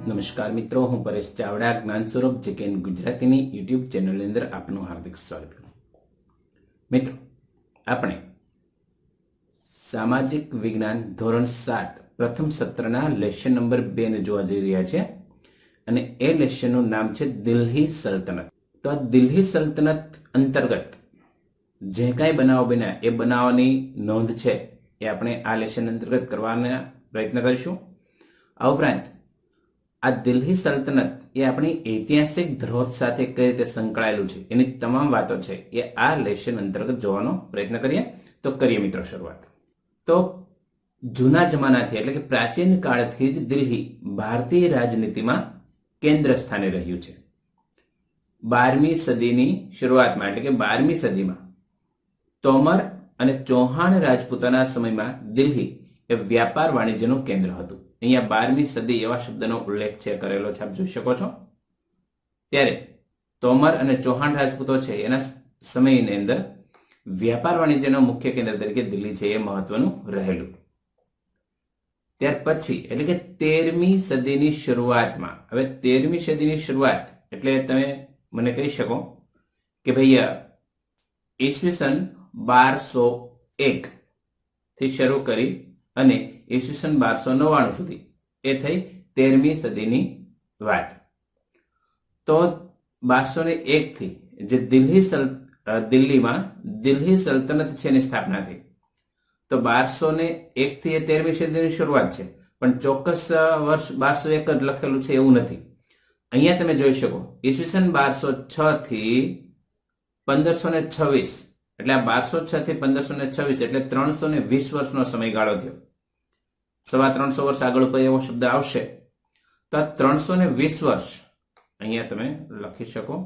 નમસ્કાર મિત્રો, હું પરેશ ચાવડા જ્ઞાન સ્વરૂપ જેકેન ગુજરાતીની યુટ્યુબ ચેનલની અંદર આપનું હાર્દિક સ્વાગત કરું. મિત્રો, આપણે સામાજિક વિજ્ઞાન ધોરણ 7 પ્રથમ સત્રના લેશન નંબર 2 ને જોવા જઈ રહ્યા છે અને એ લેશનનું નામ છે દિલ્હી સલ્તનત. તો આ દિલ્હી સલ્તનત અંતર્ગત જે કાંઈ બનાવો બન્યા એ બનાવવાની નોંધ છે એ આપણે આ લેશન અંતર્ગત કરવાના પ્રયત્ન કરીશું. આ ઉપરાંત આ દિલ્હી સલ્તનત એ આપણી ઐતિહાસિક ધરોહર સાથે કઈ રીતે સંકળાયેલું છે એની તમામ વાતો છે એ આ લેશન અંતર્ગત જોવાનો પ્રયત્ન કરીએ. તો કરીએ મિત્રો શરૂઆત. તો જૂના જમાનાથી એટલે કે પ્રાચીન કાળથી જ દિલ્હી ભારતીય રાજનીતિમાં કેન્દ્ર સ્થાને રહ્યું છે. 12મી સદીની શરૂઆતમાં એટલે કે 12મી સદીમાં તોમર અને ચૌહાણ રાજપૂતોના સમયમાં દિલ્હી એ વ્યાપાર વાણિજ્યનું કેન્દ્ર હતું. અહીંયા 12મી સદી એવા શબ્દનો ઉલ્લેખ છે કરેલો છે, આપ જોઈ શકો છો. ત્યારે તોમર અને ચૌહાણ રાજપૂતો છે એના સમયની અંદર વ્યાપાર વાણિજ્યનું મુખ્ય કેન્દ્ર તરીકે દિલ્હી છે એ મહત્વનું રહેલું. ત્યાર પછી એટલે કે 13મી સદીની શરૂઆતમાં, હવે 13મી સદીની શરૂઆત એટલે તમે મને કહી શકો કે ભાઈ ઈસવીસન 1201 થી શરૂ કરી અને ઈસવીસન 1299 સુધી એ થઈ 13મી સદીની વાત. તો 1201 થી જે દિલ્હીમાં દિલ્હી સલ્તનત છે એની સ્થાપના થઈ. તો 1201 થી એ 13મી સદીની શરૂઆત છે, પણ ચોક્કસ વર્ષ 1201 જ લખેલું છે એવું નથી. અહીંયા તમે જોઈ શકો ઈસવીસન 1206 થી 1526 એટલે આ 1206 થી 1526 એટલે 320 વર્ષનો સમયગાળો થયો. 350 વર્ષ આગળ કોઈ એવો શબ્દ આવશે તો આ 320 વર્ષ અહીંયા તમે લખી શકો.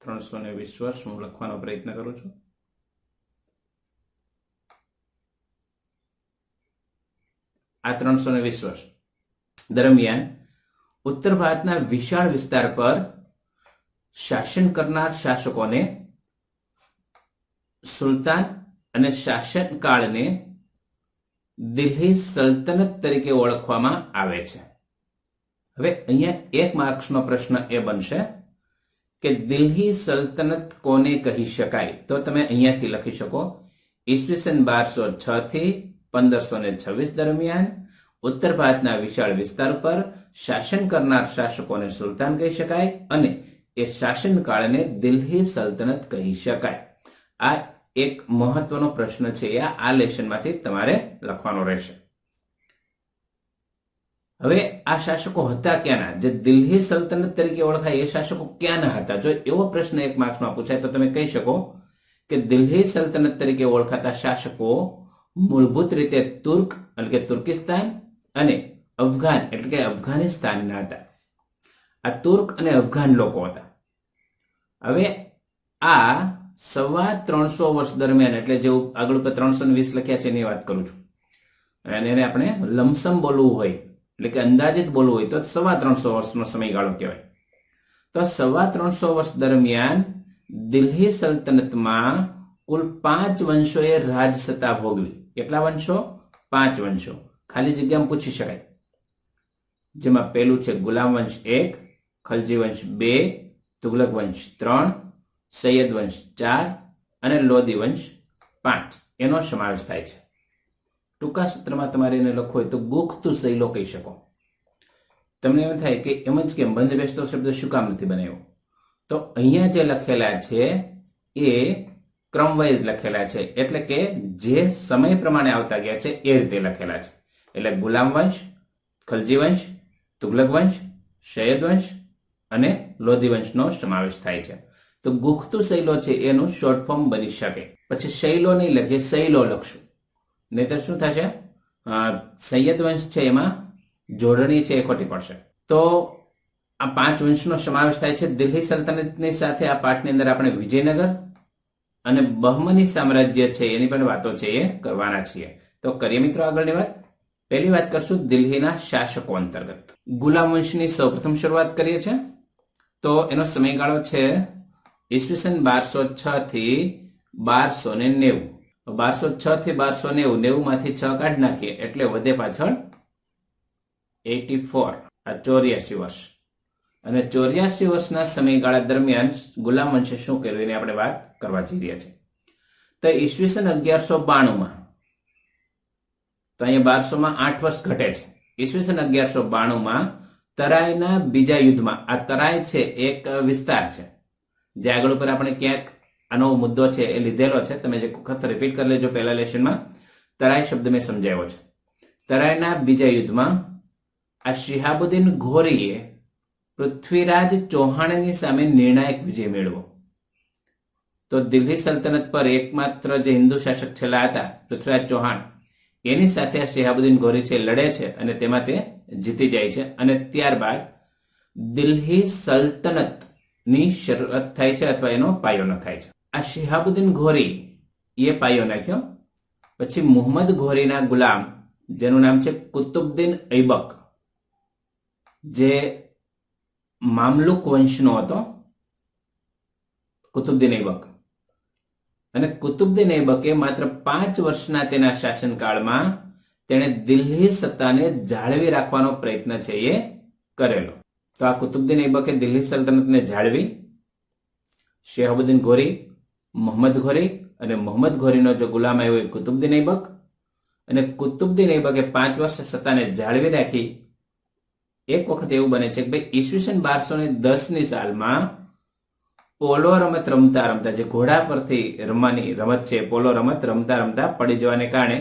320 વર્ષ હું લખવાનો પ્રયત્ન કરું છું. આ 320 વર્ષ દરમિયાન ઉત્તર ભારતના વિશાળ વિસ્તાર પર શાસન કરનાર શાસકોને સુલતાન અને શાસનકાળને દિલ્હી સલ્તનત તરીકે ઓળખવામાં આવે છે. હવે અહીંયા 1 માર્ક્સનો પ્રશ્ન એ બનશે કે દિલ્હી સલ્તનત કોને કહી શકાય? તો તમે અહીંયાથી લખી શકો ઈસવીસન 1206 થી 1526 દરમિયાન ઉત્તર ભારતના વિશાળ વિસ્તાર પર શાસન કરનાર શાસકોને સુલતાન કહી શકાય અને એ શાસનકાળને દિલ્હી સલ્તનત કહી શકાય. આ એક મહત્વનો પ્રશ્ન છે, આ લેશનમાંથી તમારે લખવાનો રહેશે. હવે આ શાસકો હતા ક્યાંના? જે દિલ્હી સલ્તનત તરીકે ઓળખાય એ શાસકો ક્યાંના હતા? જો એવો પ્રશ્ન 1 માર્ક્સમાં પૂછાય તો તમે કહી શકો કે દિલ્હી સલ્તનત તરીકે ઓળખાતા શાસકો મૂળભૂત રીતે તુર્ક એટલે કે તુર્કિસ્તાન અને અફઘાન એટલે કે અફઘાનિસ્તાનના હતા. આ તુર્ક અને અફઘાન લોકો હતા. હવે આ 350 વર્ષ દરમિયાન એટલે જે આગળ ઉપર 320 લખ્યા છે એની વાત કરું છું, અને એને આપણે લમસમ બોલવું હોય એટલે કે અંદાજિત બોલવું હોય તો 350 વર્ષનો સમયગાળો કહેવાય. તો 350 વર્ષ દરમિયાન દિલ્હી સલ્તનતમાં કુલ 5 વંશોએ રાજ સત્તા ભોગવી. કેટલા વંશો? 5 વંશો. ખાલી જગ્યામાં પૂછી શકાય. જેમાં પહેલું છે ગુલામ વંશ 1, ખલજી વંશ 2, તુગલક વંશ 3, સૈયદ વંશ 4 અને લોદી વંશ 5 એનો સમાવેશ થાય છે. ટૂંકા સૂત્રમાં તમારે એને લખવું હોય તો ગુખ્તુ શૈલો કહી શકો. તમને એમ થાય કે એમ જ કેમ બંધ બેસતો શબ્દ શું કામ નથી બનાવ્યો? તો અહીંયા જે લખેલા છે એ ક્રમવાઇઝ લખેલા છે, એટલે કે જે સમય પ્રમાણે આવતા ગયા છે એ રીતે લખેલા છે. એટલે ગુલામ વંશ, ખલજી વંશ, તુગલક વંશ, સૈયદ વંશ અને લોધી વંશનો સમાવેશ થાય છે. તો ગુખ્તુ શૈલો છે એનું શોર્ટ ફોર્મ બની શકે. પછી શૈલો નહીં લખીએ, શૈલો લખશું, નહીતર શું થશે? સૈયદ વંશ છે એમાં જોડણી છે એ ખોટી પડશે. તો આ 5 વંશનો સમાવેશ થાય છે દિલ્હી સલ્તનતની સાથે. આ પાઠની અંદર આપણે વિજયનગર અને બહમની સામ્રાજ્ય છે એની પણ વાતો છે એ કરવાના છીએ. તો કરીએ મિત્રો આગળની વાત. પહેલી વાત કરશું દિલ્હીના શાસકો અંતર્ગત. ગુલામ વંશની સૌપ્રથમ શરૂઆત કરીએ છીએ. તો એનો સમયગાળો છે ઈસવીસન 1206 થી 1290. 1206 થી 1290, 90 માંથી 6 કાઢી નાખીએ એટલે વધે પાછળ 84 આ 84 વર્ષ. અને 84 વર્ષના સમયગાળા દરમિયાન ગુલામ વંશે શું કર્યું એની આપણે વાત કરવા જઈ રહ્યા છીએ. તો ઈસવીસન 1192 તો અહીંયા 1200 8 વર્ષ ઘટે છે. ઈસવીસન 1192 તરાઈના બીજા યુદ્ધમાં, આ તરાઈ છે એક વિસ્તાર છે જે આગળ ઉપર આપણે ક્યાંક આનો મુદ્દો છે એ લીધેલો છે, તમે જે વખત રિપીટ કરી લેજો. પહેલા લેશનમાં તરાઈ શબ્દ મેં સમજાવ્યો છે. તરાઈના બીજા યુદ્ધમાં આ શિહાબુદ્દીન ઘોરીએ પૃથ્વીરાજ ચૌહાણની સામે નિર્ણાયક વિજય મેળવ્યો. તો દિલ્હી સલ્તનત પર એકમાત્ર જે હિન્દુ શાસક છેલ્લા હતા પૃથ્વીરાજ ચૌહાણ, એની સાથે આ શિહાબુદ્દીન ઘોરી છે લડે છે અને તેમાં તે જીતી જાય છે. અને ત્યારબાદ દિલ્હી સલ્તનતની શરૂઆત થાય છે અથવા એનો પાયો નખાય છે. આ શિહાબુદ્દીન ઘોરી એ પાયો નાખ્યો. પછી મુહમ્મદ ઘોરીના ગુલામ જેનું નામ છે કુતુબુદ્દીન ઐબક, જે મામલુક વંશનો હતો, કુતુબુદ્દીન ઐબક. અને કુતુબુદ્દીન ઐબકે માત્ર 5 વર્ષના તેના શાસનકાળમાં તેણે દિલ્હી સત્તાને જાળવી રાખવાનો પ્રયત્ન છે એ કરેલો. તો આ કુતુબુદ્દીન ઐબકે દિલ્હી સલ્તનતને જાળવી. શિહાબુદ્દીન ઘોરી, મોહમ્મદ ઘોરી અને મોહમ્મદ ઘોરીનો જો ગુલામ આવ્યો એ કુતુબુદ્દીન ઐબક. અને કુતુબુદ્દીન ઐબકે 5 વર્ષ સત્તાને જાળવી રાખી. એક વખત એવું બને છે કે ભાઈ ઈસવીસન 1210ની સાલમાં પોલો રમત રમતા રમતા, જે ઘોડા પરથી રમવાની રમત છે, પોલો રમત રમતા રમતા પડી જવાને કારણે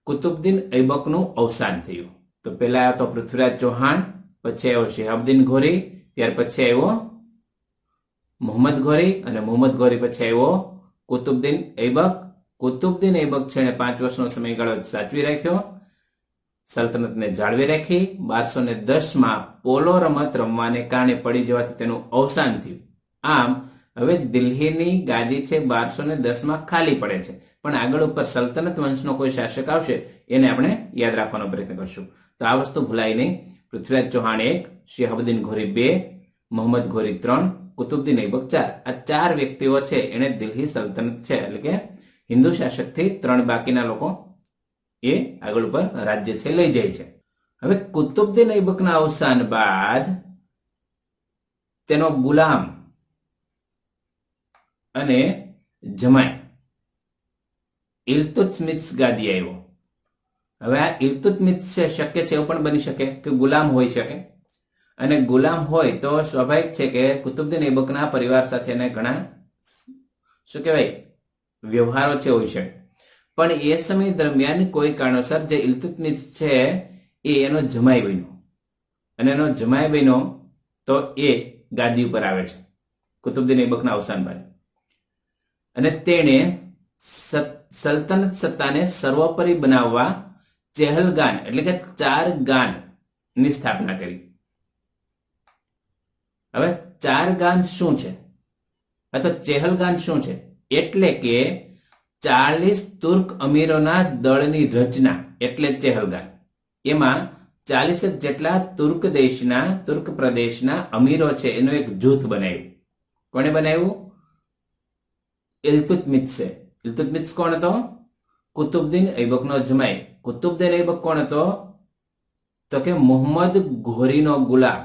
કુતુબુદ્દીન ઐબકનું અવસાન થયું. તો પહેલા આવ્યો તો પૃથ્વીરાજ ચૌહાણ, પછી આવ્યો શિહાબુદ્દીન ઘોરી, ત્યાર પછી આવ્યો મોહમ્મદ ઘોરી અને મોહમ્મદ ઘોરી પછી આવ્યો કુતુબુદ્દીન ઐબક. કુતુબુદ્દીન ઐબક છે એને 5 વર્ષનો સમયગાળો સાચવી રાખ્યો, સલ્તનતને જાળવી રાખી. 1210માં પોલો રમત રમવાને કારણે પડી જવાથી તેનું અવસાન થયું. આમ હવે દિલ્હીની ગાદી છે 1210માં ખાલી પડે છે, પણ આગળ ઉપર સલ્તનત વંશનો કોઈ શાસક આવશે એને આપણે યાદ રાખવાનો પ્રયત્ન કરશું. તો આ વસ્તુ ભૂલાય નહીં. પૃથ્વીરાજ ચૌહાણ 1, શિહાબુદ્દીન ઘોરી 2, મોહમ્મદ ઘોરી 3, કુતુબુદ્દીન ઐબક 4. આ 4 વ્યક્તિઓ છે એને દિલ્હી સલ્તનત છે એટલે કે હિન્દુ શાસકથી 3 બાકીના લોકો એ આગળ ઉપર રાજ્ય છે લઈ જાય છે. હવે કુતુબુદ્દીન ઐબકના અવસાન બાદ તેનો ગુલામ અને જમાઈ ઇલ્તુત્મિશ ગાદી આવ્યો. હવે આ ઇલ્તુત્મિશ છે, શક્ય છે એવું પણ બની શકે કે ગુલામ હોઈ શકે, અને ગુલામ હોય તો સ્વાભાવિક છે કે કુતુબુદ્દીન ઐબકના પરિવાર સાથે એને ઘણા શું કહેવાય વ્યવહારો છે હોઈ શકે. પણ એ સમય દરમિયાન કોઈ કારણોસર જે ઇલ્તુત્મિશ છે એ એનો જમાઈ બન્યો, અને એનો જમાઈ બન્યો તો એ ગાદી ઉપર આવે છે કુતુબુદ્દીન ઐબકના અવસાન બાદ. અને તેણે સલ્તનત સત્તાને સર્વોપરી બનાવવા ચેહલગાન એટલે કે 4 ગાન ની સ્થાપના કરી. હવે 4 ગાન શું છે અથવા ચેહલગાન શું છે? એટલે કે 40 તુર્ક અમીરોના દળની રચના એટલે ચેહલગાન. એમાં 40 જેટલા તુર્ક પ્રદેશના અમીરો છે એનું એક જૂથ બનાવ્યું. કોણે બનાવ્યું? ઇલ્તુત્મિશે. ઇલ્તુત્મિશ કોણ હતો? કુતુબુદ્દીન ઐબકનો જમાઈ. કુતુબુદ્દીન ઐબક કોણ હતો? તો કે મોહમ્મદ ઘોરીનો ગુલામ.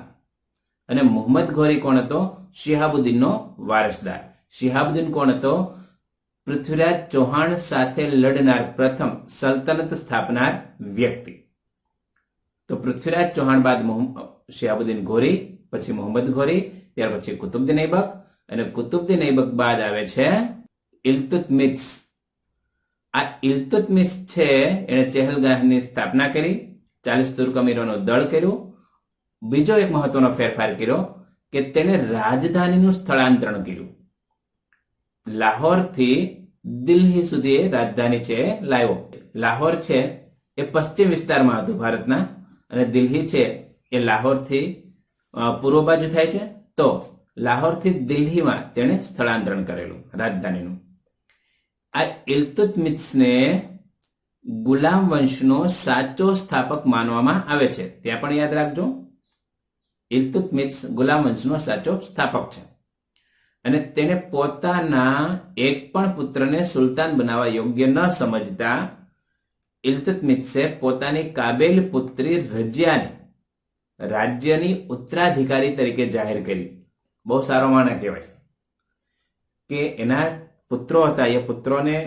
અને મોહમ્મદ ઘોરી કોણ હતો? શિહાબુદ્દીનનો વારસદાર. શિહાબુદ્દીન કોણ હતો? પૃથ્વીરાજ ચૌહાણ સાથે લડનાર પ્રથમ સલ્તનત સ્થાપનાર વ્યક્તિ. તો પૃથ્વીરાજ ચૌહાણ બાદ શિહાબુદ્દીન ઘોરી, પછી મોહમ્મદ ઘોરી, ત્યાર પછી કુતુબુદ્દીન ઐબક, અને કુતુબુદ્દીન ઐબક બાદ આવે છે ઇલ્તુત્મિશ. આ ઇલ્તુત્મિશ છે એણે ચેહલગાનની સ્થાપના કરી, 40 તુર્ક અમીરોનું દળ કર્યું. બીજો એક મહત્વનો ફેરફાર કર્યો કે તેને રાજધાનીનું સ્થળાંતરણ કર્યું. લાહોરથી દિલ્હી સુધી રાજધાની છે લાવ્યો. લાહોર છે એ પશ્ચિમ વિસ્તારમાં હતું ભારતના, અને દિલ્હી છે એ લાહોરથી પૂર્વ બાજુ થાય છે. તો લાહોરથી દિલ્હીમાં તેણે સ્થળાંતરણ કરેલું રાજધાનીનું. આ ઇલ્તુત્મિશને ગુલામ વંશનો સાચો સ્થાપક માનવામાં આવે છે. ત્યાં પણ યાદ રાખજો, ઇલ્તુત્મિશ ગુલામ વંશનો સાચો સ્થાપક છે. અને તેને પોતાના એક પણ પુત્રને સુલતાન બનાવવા યોગ્ય ન સમજતા ઇલ્તુત્મિશે પોતાની કાબેલ પુત્રી રજિયાને રાજ્યની ઉત્તરાધિકારી તરીકે જાહેર કરી. બહુ સારો માણસ કહેવાય કે એના પુત્રો હતા, એ પુત્રોને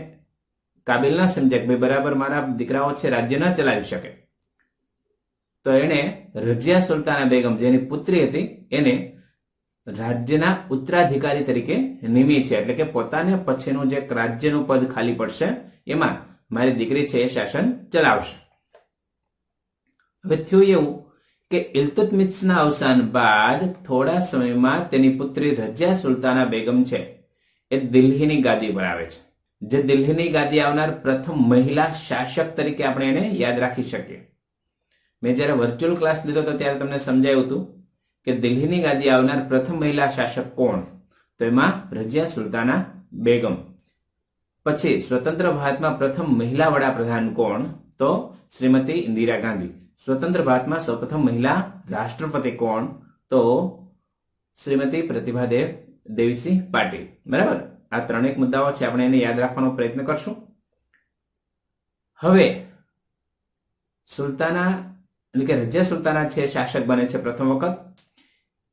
કાબિલ ના સમજ્યા કે ભાઈ બરાબર મારા દીકરાઓ છે રાજ્ય ન ચલાવી શકે, તો એણે રજિયા સુલતાના બેગમ જેની પુત્રી હતી એને રાજ્યના ઉત્તરાધિકારી તરીકે નિમી છે. એટલે કે પોતાને પછીનું જે રાજ્યનું પદ ખાલી પડશે એમાં મારી દીકરી છે એ શાસન ચલાવશે. હવે થયું એવું કે ઇલ્તુત્મિશના અવસાન બાદ થોડા સમયમાં તેની પુત્રી રજિયા સુલતાના બેગમ છે એ દિલ્હીની ગાદી પર આવે છે. જે દિલ્હીની ગાદી આવનાર પ્રથમ મહિલા શાસક તરીકે આપણે એને યાદ રાખી શકીએ. મેં જ્યારે વર્ચ્યુઅલ ક્લાસ લીધો હતો ત્યારે તમને સમજાયું હતું કે દિલ્હીની ગાદી આવનાર પ્રથમ મહિલા શાસક કોણ, તો એમાં રજિયા સુલતાના બેગમ. પછી સ્વતંત્ર ભારતમાં પ્રથમ મહિલા વડાપ્રધાન કોણ, તો શ્રીમતી ઇન્દિરા ગાંધી. સ્વતંત્ર ભારતમાં સૌપ્રથમ મહિલા રાષ્ટ્રપતિ કોણ, તો શ્રીમતી પ્રતિભાદેવ દેવીસિંહ પાટીલ. બરાબર, આ ત્રણેક મુદ્દાઓ છે, આપણે એને યાદ રાખવાનો પ્રયત્ન કરશું. હવે સુલતાના એટલે કે રજિયા સુલતાના છે શાસક બને છે પ્રથમ વખત,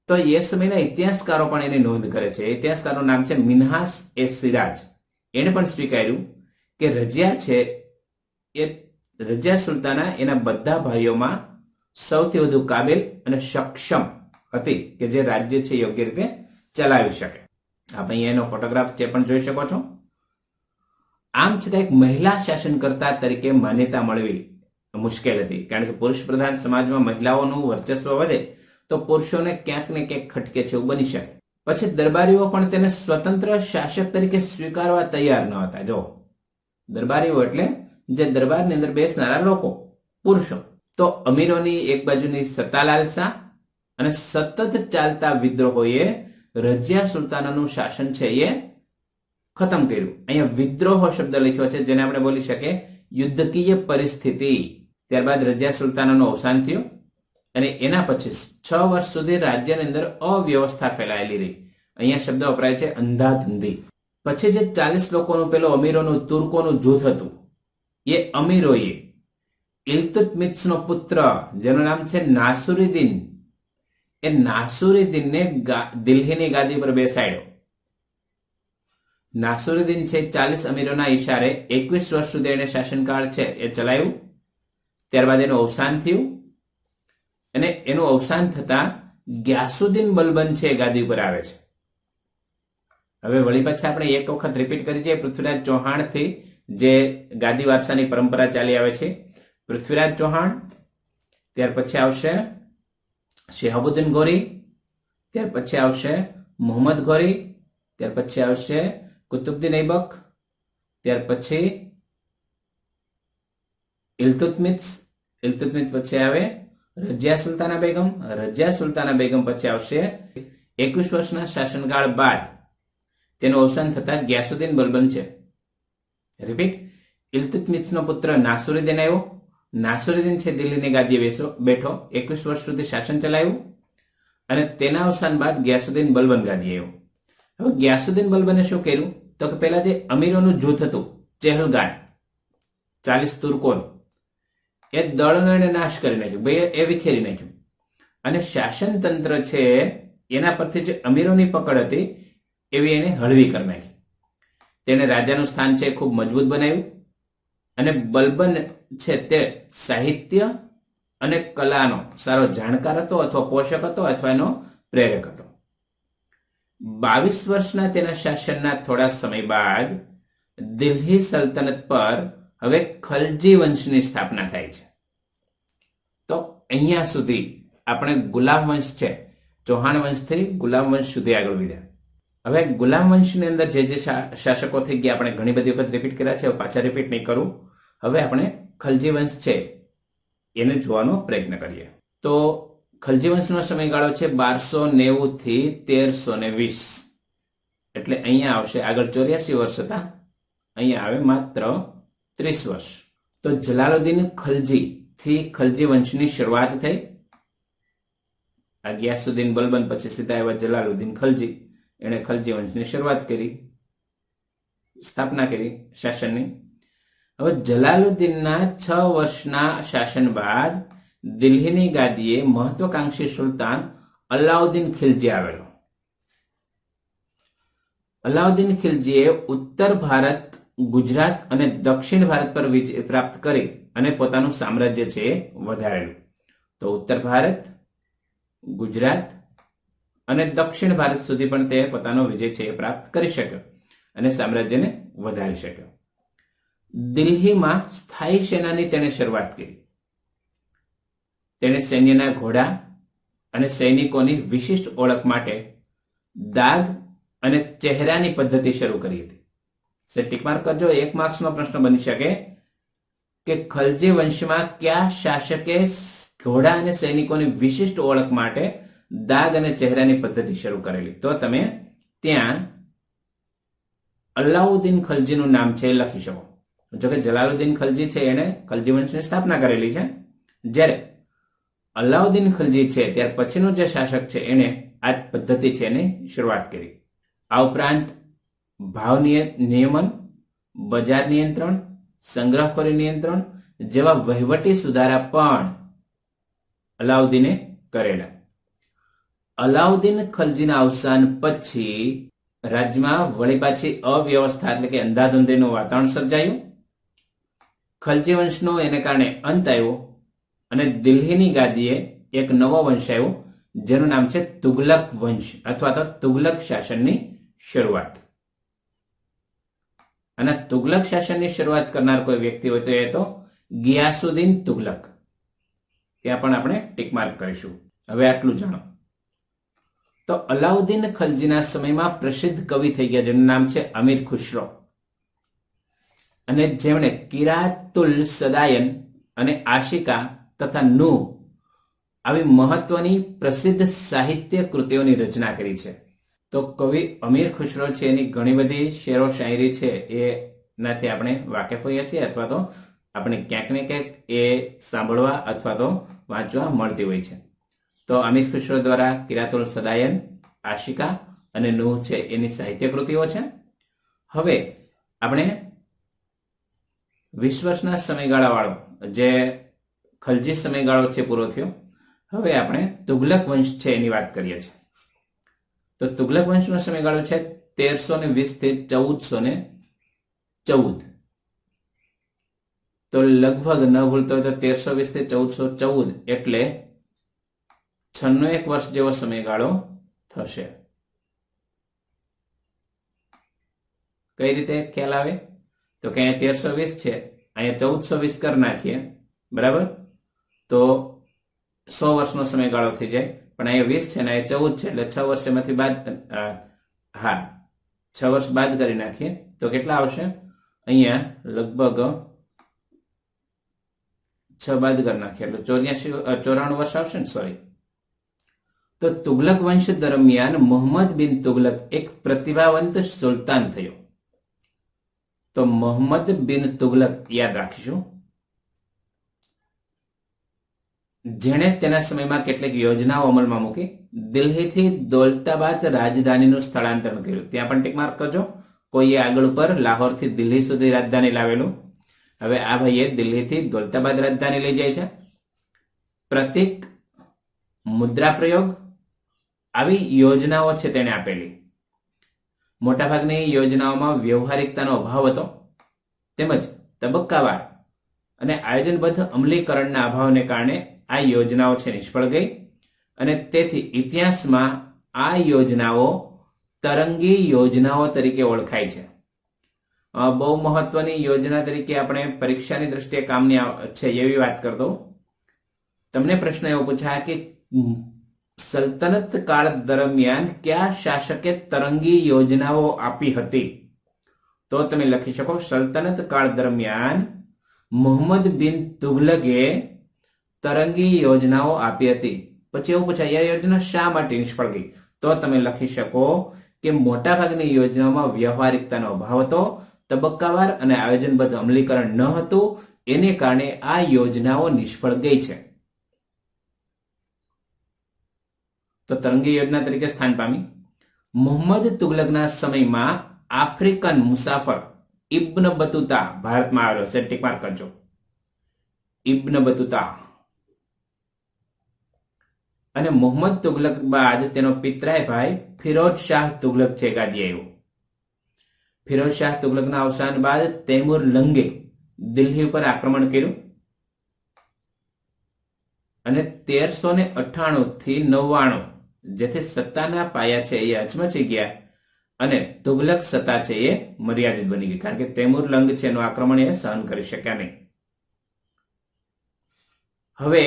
તો એ સમયના ઇતિહાસકારો પણ એની નોંધ કરે છે. ઇતિહાસકારનું નામ છે મિન્હાસ એ સિરાજ. એને પણ સ્વીકાર્યું કે રજિયા છે એ રજિયા સુલતાના એના બધા ભાઈઓમાં સૌથી વધુ કાબિલ અને સક્ષમ હતી કે જે રાજ્ય છે યોગ્ય રીતે ચલાવી શકે. આપ અહીંયા એનો ફોટોગ્રાફ છે પણ જોઈ શકો છો. આમ છતાં એક મહિલા શાસનકર્તા તરીકે માન્યતા મળવી મુશ્કેલ હતી, કારણ કે પુરુષ પ્રધાન સમાજમાં મહિલાઓનું વર્ચસ્વ વધે તો પુરુષોને ક્યાંક ને ક્યાંક ખટકે છે એવું બની શકે. પછી દરબારીઓ પણ તેને સ્વતંત્ર શાસક તરીકે સ્વીકારવા તૈયાર ન હતા. જો દરબારીઓ એટલે જે દરબારની અંદર બેસનારા લોકો, પુરુષો, તો અમીરોની એક બાજુની સત્તા લાલસા અને સતત ચાલતા વિદ્રોહોએ રજિયા સુલતાનાનું શાસન છે એ ખતમ કર્યું. અહીંયા વિદ્રોહ શબ્દ લખ્યો છે જેને આપણે બોલી શકીએ યુદ્ધકીય પરિસ્થિતિ. ત્યારબાદ રજિયા સુલતાનાનું અવસાન થયું અને એના પછી 6 વર્ષ સુધી રાજ્યની અંદર અવ્યવસ્થા ફેલાયેલી રહી. અહીંયા શબ્દ વપરાય છે અંધાધંધી. પછી જે 40 લોકોનું પેલો અમીરોનું તુર્કોનું જૂથ હતું, એ અમીરોએ ઇલ્તુત્મિશનો પુત્ર જેનું નામ છે નાસુરુદ્દીન, એ નાસુરુદ્દીનને દિલ્હીની ગાદી પર બેસાડ્યો. નાસુરુદ્દીન છે 40 અમીરોના ઈશારે 21 વર્ષ સુધી એને શાસનકાળ છે એ ચલાવ્યું. ત્યારબાદ એનું અવસાન થયું અને એનું અવસાન થતા ગ્યાસુદ્દીન બલબન છે ગાદી ઉપર આવે છે. હવે વળી પાછા આપણે એક વખત રિપીટ કરી જઈએ. પૃથ્વીરાજ ચૌહાણથી જે ગાદી વારસાની પરંપરા ચાલી આવે છે, પૃથ્વીરાજ ચૌહાણ, ત્યાર પછી આવશે શિહાબુદ્દીન ગોરી, ત્યાર પછી આવશે મોહમ્મદ ગોરી, ત્યાર પછી આવશે કુતુબુદ્દીન ઐબક, ત્યાર પછી ઇલ્તુત્મિશ પછી આવે રજિયા સુલતાના બેગમ, રજિયા સુલતાના બેગમ પછી આવશે 21 વર્ષના શાસનકાળ બાદ તેનું અવસાન થતા ગ્યાસુદ્દીન બલબન છે. રિપીટ, ઇલ્તુત્મિશનો પુત્ર નાસુરુદ્દીન આવ્યો, નાસુરુદ્દીન છે દિલ્હીની ગાદીએ બેઠો, 21 વર્ષ સુધી શાસન ચલાવ્યું અને તેના અવસાન બાદ ગ્યાસુદ્દીન બલબન ગાદીએ આવ્યો. હવે ગ્યાસુદ્દીન બલબને શું કર્યું, તો કે પેલા જે અમીરોનું જૂથ હતું ચેહલગાન 40 તુર્કોનું, એ દળનો એને નાશ કરી નાખ્યું, ભાઈ એ વિખેરી નાખ્યું અને શાસન તંત્ર છે એના પરથી જે અમીરોની પકડ હતી એવી એને હળવી કરી નાખી. તેને રાજાનું સ્થાન છે ખૂબ મજબૂત બનાવ્યું અને બલબન છે તે સાહિત્ય અને કલાનો સારો જાણકાર હતો અથવા પોષક હતો અથવા એનો પ્રેરક હતો. 22 વર્ષના તેના શાસનના થોડા સમય બાદ દિલ્હી સલ્તનત પર હવે ખલજી વંશની સ્થાપના થાય છે. તો અહીંયા સુધી આપણે ગુલામ વંશ છે, ચૌહાણ વંશથી ગુલામ વંશ સુધી આગળ વધ્યા. હવે ગુલામ વંશની અંદર જે જે શાસકો થઈ ગયા આપણે ઘણી બધી વખત રિપીટ કર્યા છે, પાછા રિપીટ નહીં કરું. હવે આપણે ખલજી વંશ છે એને જોવાનો પ્રયત્ન કરીએ. તો ખલજી વંશનો સમયગાળો છે 1290 થી 1320, એટલે અહીંયા આવશે આગળ 84 વર્ષ હતા, અહીંયા આવે માત્ર 30 વર્ષ. તો જલાલુદ્દીન ખલજી થી ખલજી વંશની શરૂઆત થઈ. આ ગ્યાસુદ્દીન બલબન પછી સીધા આવ્યા જલાલુદ્દીન ખલજી, એણે ખલજી વંશની શરૂઆત કરી, સ્થાપના કરી શાસનની. હવે જલાલુદ્દીનના 6 વર્ષના શાસન બાદ દિલ્હીની ગાદીએ મહત્વાકાંક્ષી સુલતાન અલાઉદ્દીન ખિલજી આવેલો. અલાઉદ્દીન ખિલજીએ ઉત્તર ભારત, ગુજરાત અને દક્ષિણ ભારત પર વિજય પ્રાપ્ત કરી અને પોતાનું સામ્રાજ્ય છે એ વધારેલું. તો ઉત્તર ભારત, ગુજરાત અને દક્ષિણ ભારત સુધી પણ તે પોતાનો વિજય છે એ પ્રાપ્ત કરી શક્યો અને સામ્રાજ્યને વધારી શક્યો. દિલ્હીમાં સ્થાયી સેનાની તેણે શરૂઆત કરી. તેણે સૈન્યના ઘોડા અને સૈનિકોની વિશિષ્ટ ઓળખ માટે દાગ અને ચહેરાની પદ્ધતિ શરૂ કરી હતી. ટીક માર્ક કરજો. 1 માર્ક્સનો પ્રશ્ન બની શકે કે ખલજી વંશમાં કયા શાસકે ઘોડા અને સૈનિકોની વિશિષ્ટ ઓળખ માટે દાગ અને ચહેરાની પદ્ધતિ શરૂ કરેલી? તો તમે ત્યાં અલાઉદ્દીન ખલજીનું નામ છે એ લખી શકો. જોકે જલાલુદ્દીન ખલજી છે એને ખલજી વંશની સ્થાપના કરેલી છે, જ્યારે અલાઉદ્દીન ખલજી છે ત્યાર પછીનો જે શાસક છે એને આ પદ્ધતિ છે એની શરૂઆત કરી. આ ઉપરાંત ભાવ નિયમન, બજાર નિયંત્રણ, સંગ્રહખોરી નિયંત્રણ જેવા વહીવટી સુધારા પણ અલાઉદ્દીને કરેલા. અલાઉદ્દીન ખલજીના અવસાન પછી રાજ્યમાં વળી પાછી અવ્યવસ્થા એટલે કે અંધાધુંધીનું વાતાવરણ સર્જાયું. ખલજી વંશનો એને કારણે અંત આવ્યો અને દિલ્હીની ગાદીએ એક નવો વંશ આવ્યો જેનું નામ છે તુગલક વંશ અથવા તો તુગલક શાસનની શરૂઆત. અને તુગલક શાસનની શરૂઆત કરનાર કોઈ વ્યક્તિ હોય તો એ તો ગિયાસુદ્દીન તુગલક. ત્યાં પણ આપણે ટીક માર્ક કરીશું. હવે આટલું જાણો. તો અલાઉદ્દીન ખલજીના સમયમાં પ્રસિદ્ધ કવિ થઈ ગયા જેનું નામ છે અમીર ખુશરો, અને જેમણે કિરાતુલ સદાયન અને આશિકા તથા નૂહ આવી મહત્વની પ્રસિદ્ધ સાહિત્ય કૃતિઓની રચના કરી છે. તો કવિ અમીર ખુશરો છે એની ઘણી બધી શેરો શાયરી છે એનાથી આપણે વાકેફ હોઈએ છીએ અથવા તો આપણે ક્યાંક ને ક્યાંક એ સાંભળવા અથવા તો વાંચવા મળતી હોય છે. તો અમીર ખુશરો દ્વારા કિરાતુલ સદાયન, આશિકા અને નૂહ છે એની સાહિત્ય કૃતિઓ છે. હવે આપણે 20 વર્ષના સમયગાળાવાળો જે ખલજી સમયગાળો છે પૂરો થયો. હવે આપણે તુગલક વંશ છે એની વાત કરીએ છીએ. તો તુગલક વંશનો સમયગાળો છે 1320 થી 1414. તો લગભગ ન ભૂલતો હોય તો 1320 થી 1414 એટલે 96 વર્ષ જેવો સમયગાળો થશે. કઈ રીતે ખ્યાલ આવે? તો કે અહીંયા 1320 છે, અહીંયા 1420 કરી નાખીએ, બરાબર? તો 100 વર્ષનો સમયગાળો થઈ જાય. પણ અહીંયા 20 છે ને અહીંયા 14 છે એટલે 6 વર્ષ એમાંથી બાદ 6 વર્ષ બાદ કરી નાખીએ તો કેટલા આવશે? અહીંયા લગભગ 6 બાદ કરી નાખીએ એટલે 94 વર્ષ આવશે ને, સોરી. તો તુગલક વંશ દરમિયાન મોહમ્મદ બિન તુગલક એક પ્રતિભાવંત સુલતાન થયો. તો મોહમ્મદ બિન તુગલક યાદ રાખીશું, જેણે તેના સમયમાં કેટલીક યોજનાઓ અમલમાં મૂકી. દિલ્હીથી દૌલતાબાદ રાજધાનીનું સ્થળાંતર કર્યું. ત્યાં પણ ટીક માર્ક કરજો. કોઈએ આગળ ઉપર લાહોરથી દિલ્હી સુધી રાજધાની લાવેલું. હવે આ ભાઈએ દિલ્હીથી દૌલતાબાદ રાજધાની લઈ જાય છે. પ્રતીક, મુદ્રા પ્રયોગ આવી યોજનાઓ છે તેને આપેલી. મોટાભાગની યોજનાઓમાં વ્યવહારિકતાનો અભાવ હતો, તેમજ તબક્કાવાર અને આયોજનબદ્ધ અમલીકરણના અભાવને કારણે આ યોજનાઓ છે નિષ્ફળ ગઈ અને તેથી ઇતિહાસમાં આ યોજનાઓ તરંગી યોજનાઓ તરીકે ઓળખાય છે. બહુ મહત્વની યોજના તરીકે આપણે પરીક્ષાની દ્રષ્ટિએ કામની છે એવી વાત કરતો. તમને પ્રશ્ન એવો પૂછાય કે સલ્તનત કાળ દરમિયાન કયા શાસકે તરંગી યોજનાઓ આપી હતી? તો તમે લખી શકો સલ્તનત કાળ દરમિયાન મોહમ્મદ બિન તુગલકે તરંગી યોજનાઓ આપી હતી. પછી એવું પૂછાય આ યોજના શા માટે નિષ્ફળ ગઈ? તો તમે લખી શકો કે મોટાભાગની યોજનાઓમાં વ્યવહારિકતાનો અભાવ હતો, તબક્કાવાર અને આયોજનબદ્ધ અમલીકરણ ન હતું, એને કારણે આ યોજનાઓ નિષ્ફળ ગઈ છે. તો તરંગી યોજના તરીકે સ્થાન પામી. મોહમ્મદ તુગલકના સમયમાં આફ્રિકન મુસાફર ઇબ્ન બતુતા ભારતમાં આવ્યો છે. ટીક માર્ક કરજો. ઇબ્ન બતુતા અને મોહમ્મદ તુગલક બાદ તેનો પિતરાય ભાઈ ફિરોજ શાહ તુગલક છે ગાદી આવ્યો. ફિરોજ શાહ તુગલકના અવસાન બાદ તૈમુર લંગે દિલ્હી ઉપર આક્રમણ કર્યું અને 1398 થી 99 જેથી સત્તાના પાયા છે એ અચમચી ગયા અને તુગલક સત્તા છે એ મર્યાદિત બની ગઈ, કારણ કે તૈમુર લંગ છે એનું આક્રમણ એ સહન કરી શક્યા નહીં. હવે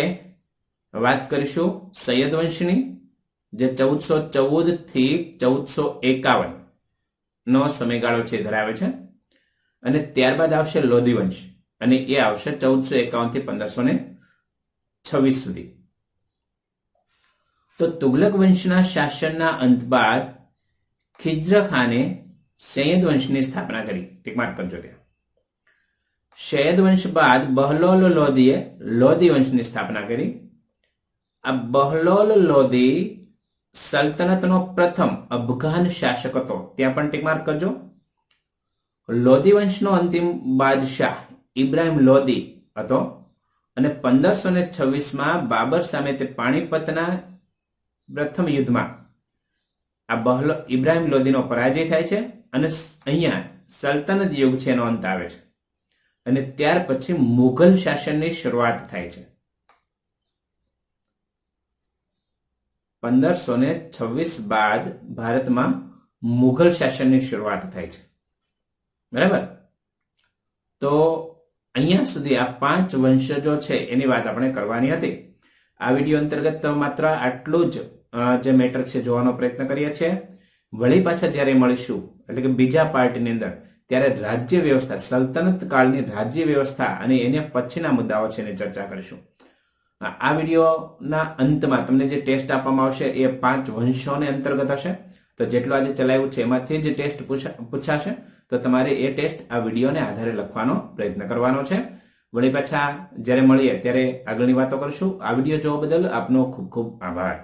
વાત કરીશું સૈયદ વંશની, જે 1414 થી 1451 નો સમયગાળો છે ધરાવે છે. અને ત્યારબાદ આવશે લોધી વંશ અને એ આવશે 1451 થી 1526 સુધી. તો તુગલક વંશના શાસનના અંત બાદ ખિજ્ર ખાને સૈયદ વંશની સ્થાપના કરી. ટીક માર્ક કરજો ત્યાં. સૈયદ વંશ બાદ બહલોલ લોધીએ લોધી વંશની સ્થાપના કરી. આ બહલોલ લોધી સલ્તનતનો પ્રથમ અફઘાન શાસક હતો, ત્યાં પણ ટીક માર્ક કરજો. લોધી વંશનો અંતિમ બાદશાહ ઇબ્રાહિમ લોધી હતો અને 1526માં બાબર સામે તે પાણીપતના પ્રથમ યુદ્ધમાં આ ઇબ્રાહિમ લોધીનો પરાજય થાય છે અને અહીંયા સલ્તનત યુગ છે એનો અંત આવે છે અને ત્યાર પછી મુઘલ શાસનની શરૂઆત થાય છે. 1526 બાદ ભારતમાં મુઘલ શાસનની શરૂઆત થાય છે. બરાબર. તો અહીંયા સુધી આ 5 વંશજો છે એની વાત આપણે કરવાની હતી. આ વિડીયો અંતર્ગત માત્ર આટલું જ જે મેટર છે જોવાનો પ્રયત્ન કરીએ છીએ. વળી પાછા જ્યારે મળીશું એટલે કે બીજા પાર્ટની અંદર, ત્યારે રાજ્ય વ્યવસ્થા, સલ્તનત કાળની રાજ્ય વ્યવસ્થા અને એને પછીના મુદ્દાઓ છે એની ચર્ચા કરીશું. આ વિડીયોના અંતમાં તમને જે ટેસ્ટ આપવામાં આવશે એ 5 વંશોને અંતર્ગત હશે. તો જેટલું આજે ચલાવ્યું છે એમાંથી જ ટેસ્ટ પૂછાશે. તો તમારે એ ટેસ્ટ આ વિડીયોને આધારે લખવાનો પ્રયત્ન કરવાનો છે. વળી પાછા જ્યારે મળીએ ત્યારે આગળની વાતો કરીશું. આ વિડીયો જોવા બદલ આપનો ખૂબ ખૂબ આભાર.